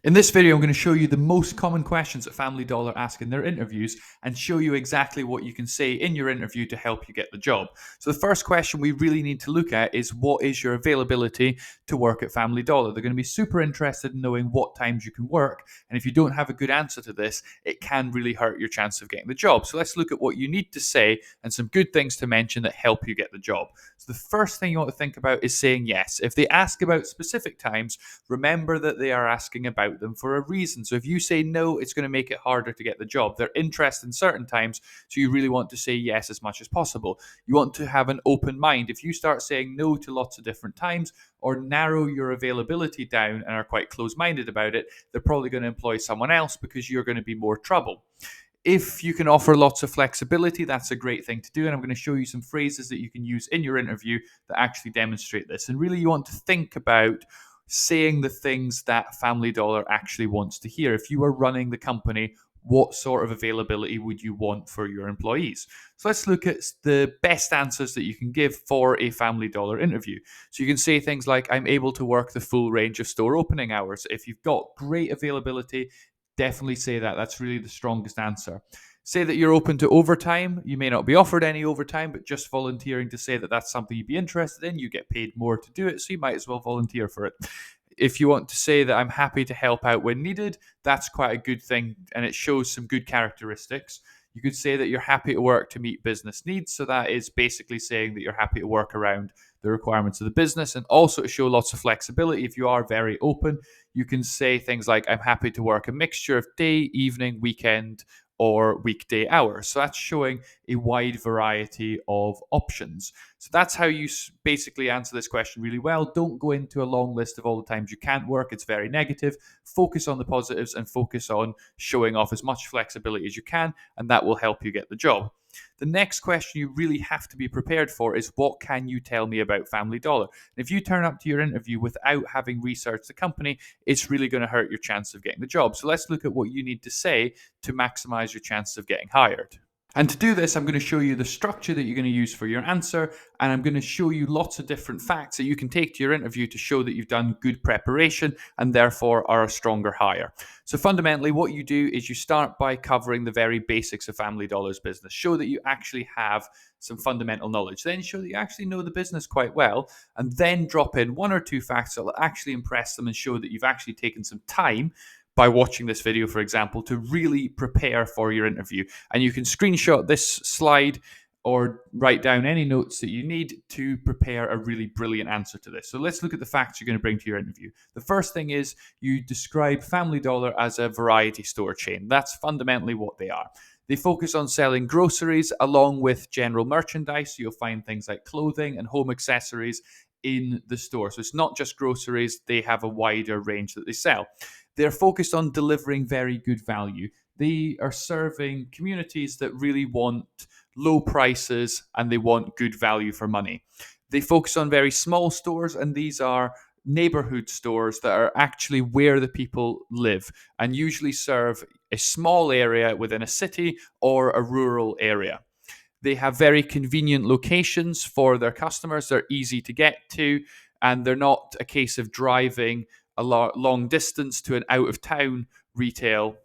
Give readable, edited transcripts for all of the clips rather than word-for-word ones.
In this video, I'm going to show you the most common questions that Family Dollar ask in their interviews and show you exactly what you can say in your interview to help you get the job. So the first question we really need to look at is, what is your availability to work at Family Dollar? They're going to be super interested in knowing what times you can work, and if you don't have a good answer to this, it can really hurt your chance of getting the job. So let's look at what you need to say and some good things to mention that help you get the job. So the first thing you want to think about is saying yes. If they ask about specific times, remember that they are asking about them for a reason. So if you say no, it's going to make it harder to get the job. They're interested in certain times, so you really want to say yes as much as possible. You want to have an open mind. If you start saying no to lots of different times or narrow your availability down and are quite close-minded about it, they're probably going to employ someone else because you're going to be more trouble. If you can offer lots of flexibility, that's a great thing to do. And I'm going to show you some phrases that you can use in your interview that actually demonstrate this. And really, you want to think about saying the things that Family Dollar actually wants to hear. If you were running the company, what sort of availability would you want for your employees? So let's look at the best answers that you can give for a Family Dollar interview. So you can say things like, I'm able to work the full range of store opening hours. If you've got great availability, definitely say that. That's really the strongest answer. Say that you're open to overtime. You may not be offered any overtime, but just volunteering to say that that's something you'd be interested in. You get paid more to do it, so you might as well volunteer for it. If you want to say that I'm happy to help out when needed, that's quite a good thing, and it shows some good characteristics. You could say that you're happy to work to meet business needs. So that is basically saying that you're happy to work around the requirements of the business, and also to show lots of flexibility. If you are very open, you can say things like, I'm happy to work a mixture of day, evening, weekend, or weekday hours. So that's showing a wide variety of options. So that's how you basically answer this question really well. Don't go into a long list of all the times you can't work. It's very negative. Focus on the positives and focus on showing off as much flexibility as you can, and that will help you get the job. The next question you really have to be prepared for is, what can you tell me about Family Dollar? And if you turn up to your interview without having researched the company, it's really going to hurt your chance of getting the job. So let's look at what you need to say to maximize your chances of getting hired. And to do this, I'm going to show you the structure that you're going to use for your answer, and I'm going to show you lots of different facts that you can take to your interview to show that you've done good preparation and therefore are a stronger hire. So fundamentally, what you do is you start by covering the very basics of Family Dollar's business. Show that you actually have some fundamental knowledge. Then show that you actually know the business quite well, and then drop in one or two facts that will actually impress them and show that you've actually taken some time by watching this video, for example, to really prepare for your interview. And you can screenshot this slide or write down any notes that you need to prepare a really brilliant answer to this. So let's look at the facts you're going to bring to your interview. The first thing is, you describe Family Dollar as a variety store chain. That's fundamentally what they are. They focus on selling groceries along with general merchandise. So you'll find things like clothing and home accessories in the store. So it's not just groceries, they have a wider range that they sell. They're focused on delivering very good value. They are serving communities that really want low prices and they want good value for money. They focus on very small stores, and these are neighborhood stores that are actually where the people live and usually serve a small area within a city or a rural area. They have very convenient locations for their customers. They're easy to get to, and they're not a case of driving a long distance to an out-of-town retail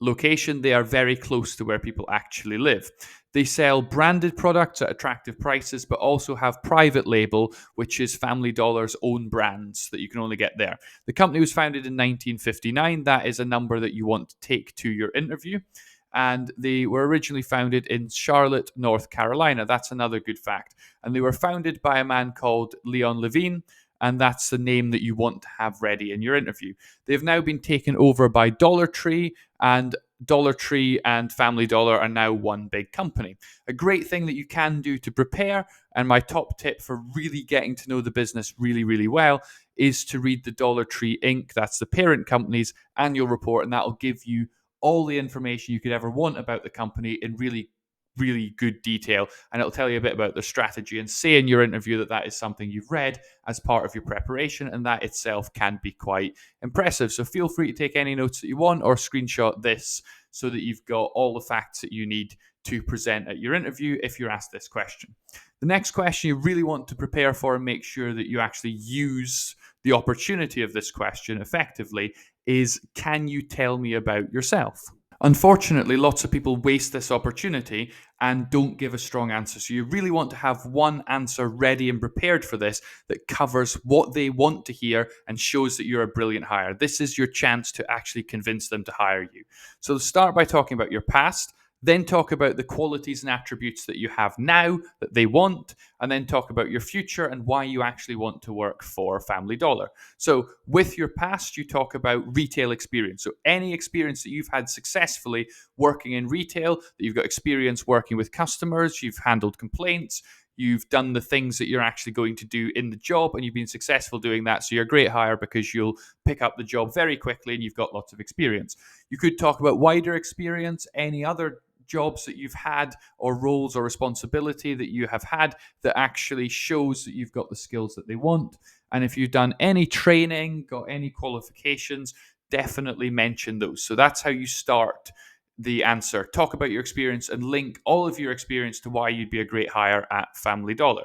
location. They are very close to where people actually live. They sell branded products at attractive prices, but also have private label, which is Family Dollar's own brands that you can only get there. The company was founded in 1959. That is a number that you want to take to your interview. And they were originally founded in Charlotte, North Carolina. That's another good fact. And they were founded by a man called Leon Levine, and that's the name that you want to have ready in your interview. They've now been taken over by Dollar Tree, and Dollar Tree and Family Dollar are now one big company. A great thing that you can do to prepare, and my top tip for really getting to know the business really, really well, is to read the Dollar Tree Inc., that's the parent company's annual report, and that will give you all the information you could ever want about the company in really good detail, and it'll tell you a bit about their strategy. And say in your interview that that is something you've read as part of your preparation, and that itself can be quite impressive. So feel free to take any notes that you want or screenshot this so that you've got all the facts that you need to present at your interview if you're asked this question. The next question you really want to prepare for and make sure that you actually use the opportunity of this question effectively is, can you tell me about yourself? Unfortunately, lots of people waste this opportunity and don't give a strong answer. So, you really want to have one answer ready and prepared for this that covers what they want to hear and shows that you're a brilliant hire. This is your chance to actually convince them to hire you. So, start by talking about your past. Then talk about the qualities and attributes that you have now that they want, and then talk about your future and why you actually want to work for Family Dollar. So, with your past, you talk about retail experience. So, any experience that you've had successfully working in retail, that you've got experience working with customers, you've handled complaints, you've done the things that you're actually going to do in the job, and you've been successful doing that. So, you're a great hire because you'll pick up the job very quickly and you've got lots of experience. You could talk about wider experience, any other jobs that you've had or roles or responsibility that you have had that actually shows that you've got the skills that they want. And if you've done any training, got any qualifications, definitely mention those. So that's how you start the answer. Talk about your experience and link all of your experience to why you'd be a great hire at Family Dollar.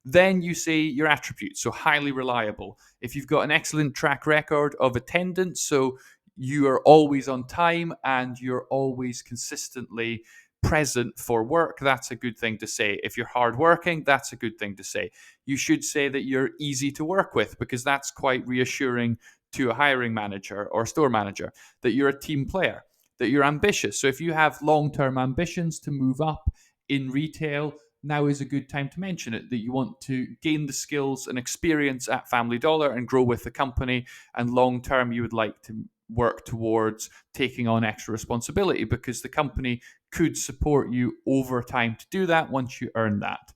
Then you say your attributes, so highly reliable. If you've got an excellent track record of attendance, so you are always on time and you're always consistently present for work, that's a good thing to say. If you're hardworking, that's a good thing to say. You should say that you're easy to work with because that's quite reassuring to a hiring manager or store manager, that you're a team player, that you're ambitious. So if you have long-term ambitions to move up in retail, now is a good time to mention it, that you want to gain the skills and experience at Family Dollar and grow with the company, and long term you would like to work towards taking on extra responsibility because the company could support you over time to do that once you earn that.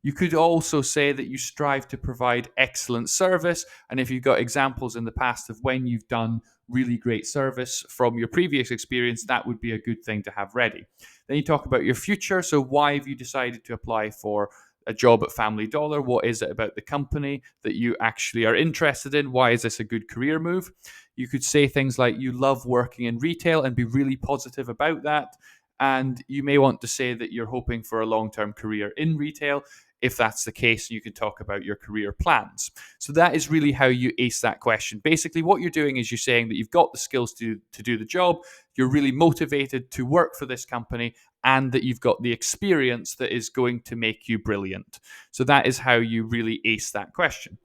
You could also say that you strive to provide excellent service. And if you've got examples in the past of when you've done really great service from your previous experience, that would be a good thing to have ready. Then you talk about your future. So why have you decided to apply for a job at Family Dollar? What is it about the company that you actually are interested in? Why is this a good career move? You could say things like you love working in retail and be really positive about that. And you may want to say that you're hoping for a long-term career in retail. If that's the case, you can talk about your career plans. So that is really how you ace that question. Basically, what you're doing is you're saying that you've got the skills to do the job, you're really motivated to work for this company, and that you've got the experience that is going to make you brilliant. So that is how you really ace that question.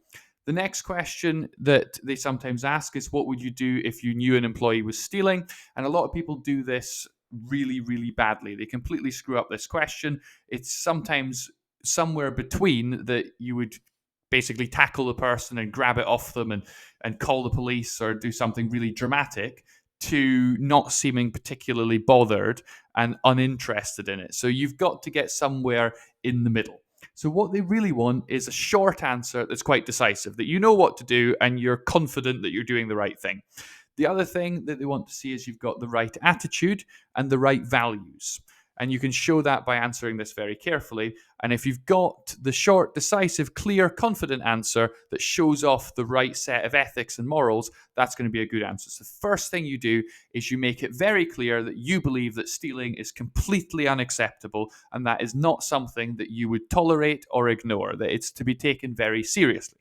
The next question that they sometimes ask is, what would you do if you knew an employee was stealing? And a lot of people do this really, really badly. They completely screw up this question. It's sometimes somewhere between that you would basically tackle the person and grab it off them and call the police or do something really dramatic, to not seeming particularly bothered and uninterested in it. So you've got to get somewhere in the middle. So what they really want is a short answer that's quite decisive, that you know what to do and you're confident that you're doing the right thing. The other thing that they want to see is you've got the right attitude and the right values. And you can show that by answering this very carefully. And if you've got the short, decisive, clear, confident answer that shows off the right set of ethics and morals, that's going to be a good answer. So the first thing you do is you make it very clear that you believe that stealing is completely unacceptable and that is not something that you would tolerate or ignore, that it's to be taken very seriously.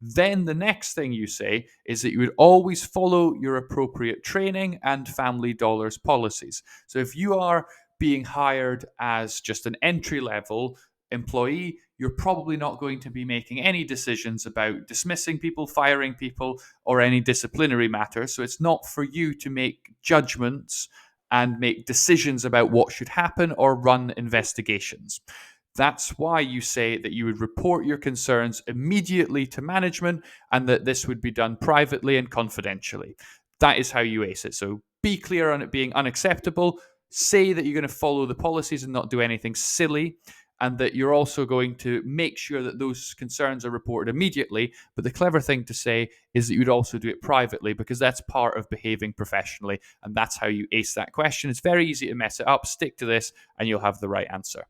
Then the next thing you say is that you would always follow your appropriate training and Family Dollar's policies. So if you are being hired as just an entry-level employee, you're probably not going to be making any decisions about dismissing people, firing people, or any disciplinary matters. So it's not for you to make judgments and make decisions about what should happen or run investigations. That's why you say that you would report your concerns immediately to management and that this would be done privately and confidentially. That is how you ace it. So be clear on it being unacceptable. Say that you're going to follow the policies and not do anything silly, and that you're also going to make sure that those concerns are reported immediately. But the clever thing to say is that you'd also do it privately, because that's part of behaving professionally, and that's how you ace that question. It's very easy to mess it up. Stick to this and you'll have the right answer.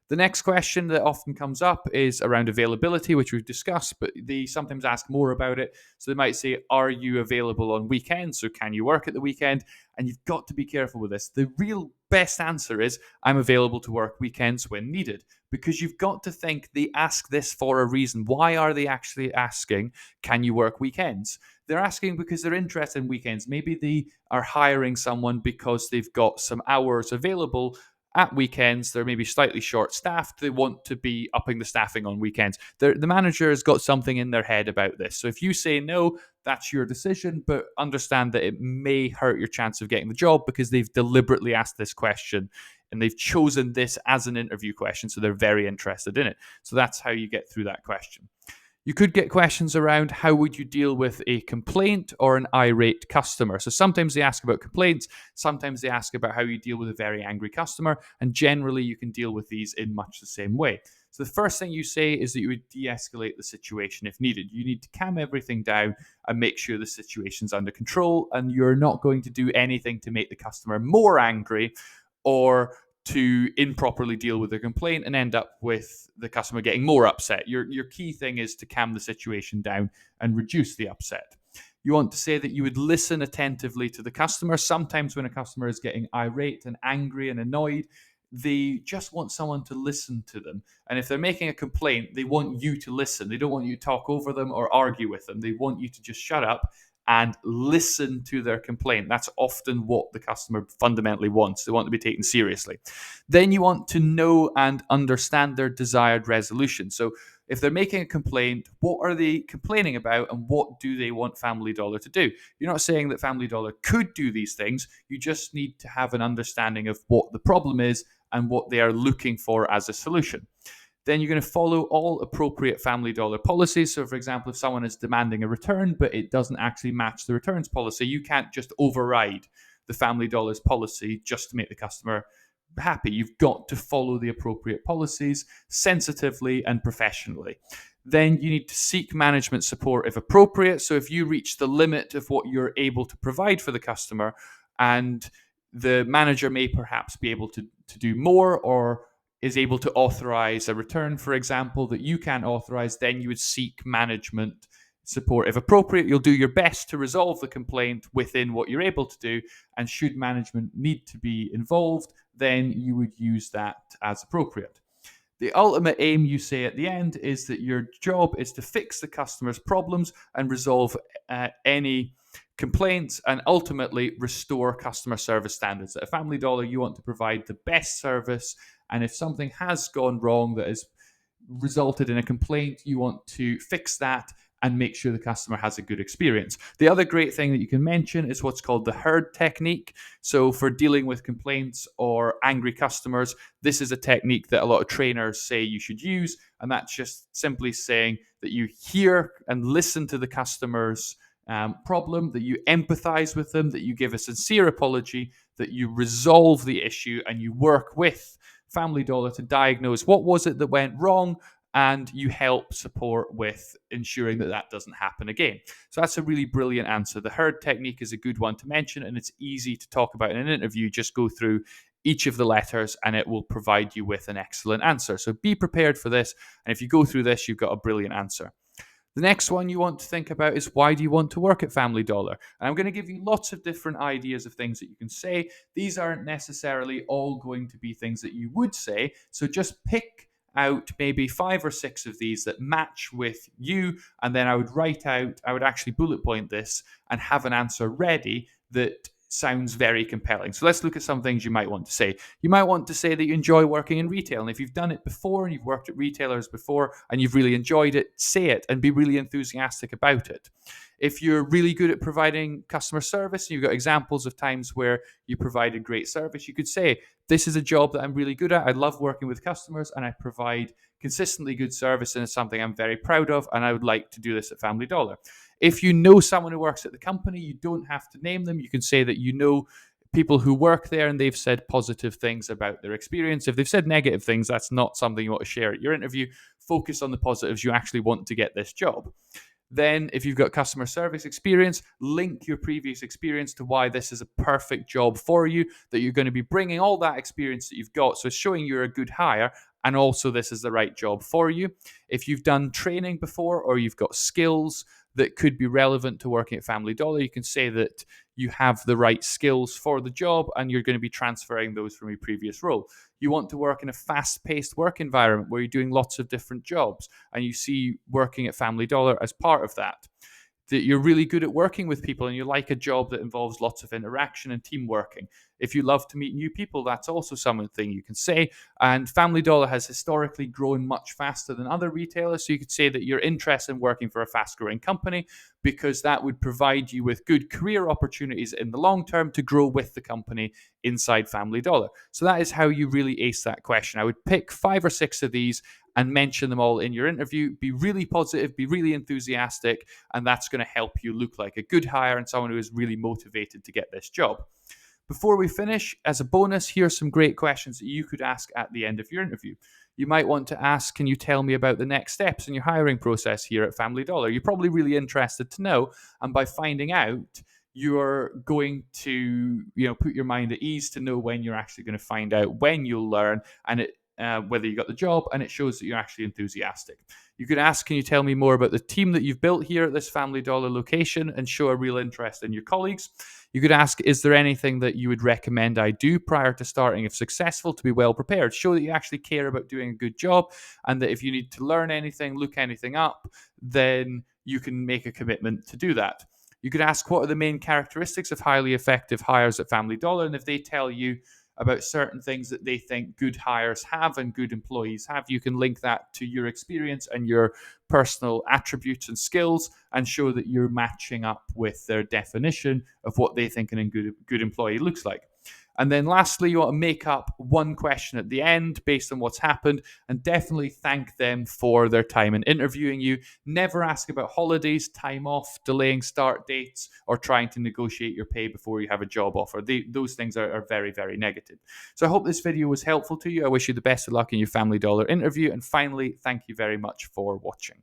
The next question that often comes up is around availability, which we've discussed, but they sometimes ask more about it. So they might say, are you available on weekends? So can you work at the weekend? And you've got to be careful with this. The real best answer is, I'm available to work weekends when needed, because you've got to think they ask this for a reason. Why are they actually asking, can you work weekends? They're asking because they're interested in weekends. Maybe they are hiring someone because they've got some hours available at weekends. They're maybe slightly short staffed. They want to be upping the staffing on weekends. The manager has got something in their head about this. So if you say no, that's your decision, but understand that it may hurt your chance of getting the job because they've deliberately asked this question and they've chosen this as an interview question. So they're very interested in it. So that's how you get through that question. You could get questions around how would you deal with a complaint or an irate customer. So sometimes they ask about complaints, sometimes they ask about how you deal with a very angry customer, and generally you can deal with these in much the same way. So the first thing you say is that you would de-escalate the situation if needed. You need to calm everything down and make sure the situation's under control, and you're not going to do anything to make the customer more angry or to improperly deal with the complaint and end up with the customer getting more upset. Your key thing is to calm the situation down and reduce the upset. You want to say that you would listen attentively to the customer. Sometimes when a customer is getting irate and angry and annoyed, they just want someone to listen to them. And if they're making a complaint, they want you to listen. They don't want you to talk over them or argue with them. They want you to just shut up and listen to their complaint. That's often what the customer fundamentally wants. They want to be taken seriously. Then you want to know and understand their desired resolution. So if they're making a complaint, what are they complaining about and what do they want Family Dollar to do? You're not saying that Family Dollar could do these things. You just need to have an understanding of what the problem is and what they are looking for as a solution. Then you're going to follow all appropriate Family Dollar policies. So, for example, if someone is demanding a return, but it doesn't actually match the returns policy, you can't just override the Family Dollar's policy just to make the customer happy. You've got to follow the appropriate policies sensitively and professionally. Then you need to seek management support if appropriate. So if you reach the limit of what you're able to provide for the customer, and the manager may perhaps be able to do more or is able to authorize a return, for example, that you can't authorize, then you would seek management support. If appropriate, you'll do your best to resolve the complaint within what you're able to do. And should management need to be involved, then you would use that as appropriate. The ultimate aim, you say at the end, is that your job is to fix the customer's problems and resolve any complaints and ultimately restore customer service standards. At a Family Dollar, you want to provide the best service, and if something has gone wrong that has resulted in a complaint, you want to fix that and make sure the customer has a good experience. The other great thing that you can mention is what's called the herd technique. So for dealing with complaints or angry customers, this is a technique that a lot of trainers say you should use, and that's just simply saying that you hear and listen to the customer's problem, that you empathize with them, that you give a sincere apology, that you resolve the issue, and you work with Family Dollar to diagnose what was it that went wrong, and you help support with ensuring that that doesn't happen again. So that's a really brilliant answer. The herd technique is a good one to mention, and it's easy to talk about in an interview. Just go through each of the letters and it will provide you with an excellent answer. So be prepared for this, and if you go through this, you've got a brilliant answer. The next one you want to think about is, why do you want to work at Family Dollar? And I'm going to give you lots of different ideas of things that you can say. These aren't necessarily all going to be things that you would say. So just pick out maybe 5 or 6 of these that match with you. And then I would actually bullet point this and have an answer ready that sounds very compelling. So let's look at some things you might want to say. You might want to say that you enjoy working in retail. And if you've done it before and you've worked at retailers before and you've really enjoyed it, say it and be really enthusiastic about it. If you're really good at providing customer service and you've got examples of times where you provided great service, you could say, this is a job that I'm really good at. I love working with customers and I provide consistently good service, and it's something I'm very proud of, and I would like to do this at Family Dollar. If you know someone who works at the company, you don't have to name them. You can say that you know people who work there and they've said positive things about their experience. If they've said negative things, that's not something you want to share at your interview. Focus on the positives. You actually want to get this job. Then, if you've got customer service experience, link your previous experience to why this is a perfect job for you, that you're going to be bringing all that experience that you've got. So it's showing you're a good hire and also this is the right job for you. If you've done training before or you've got skills that could be relevant to working at Family Dollar, you can say that you have the right skills for the job and you're going to be transferring those from your previous role. You want to work in a fast-paced work environment where you're doing lots of different jobs and you see working at Family Dollar as part of that. That you're really good at working with people and you like a job that involves lots of interaction and team working. If you love to meet new people, that's also something you can say. And Family Dollar has historically grown much faster than other retailers. So you could say that you're interested in working for a fast growing company because that would provide you with good career opportunities in the long term to grow with the company inside Family Dollar. So that is how you really ace that question. I would pick 5 or 6 of these and mention them all in your interview. Be really positive, be really enthusiastic, and that's going to help you look like a good hire and someone who is really motivated to get this job. Before we finish, as a bonus, here's some great questions that you could ask at the end of your interview. You might want to ask, can you tell me about the next steps in your hiring process here at Family Dollar? You're probably really interested to know, and by finding out, you're going to put your mind at ease to know when you're actually going to find out, when you'll learn, and whether you got the job, and it shows that you're actually enthusiastic. You could ask, can you tell me more about the team that you've built here at this Family Dollar location, and show a real interest in your colleagues. You could ask, is there anything that you would recommend I do prior to starting if successful to be well prepared? Show that you actually care about doing a good job, and that if you need to learn anything, look anything up, then you can make a commitment to do that. You could ask, what are the main characteristics of highly effective hires at Family Dollar? And if they tell you about certain things that they think good hires have and good employees have, you can link that to your experience and your personal attributes and skills and show that you're matching up with their definition of what they think a good employee looks like. And then lastly, you want to make up one question at the end based on what's happened and definitely thank them for their time in interviewing you. Never ask about holidays, time off, delaying start dates, or trying to negotiate your pay before you have a job offer. Those things are very, very negative. So I hope this video was helpful to you. I wish you the best of luck in your Family Dollar interview. And finally, thank you very much for watching.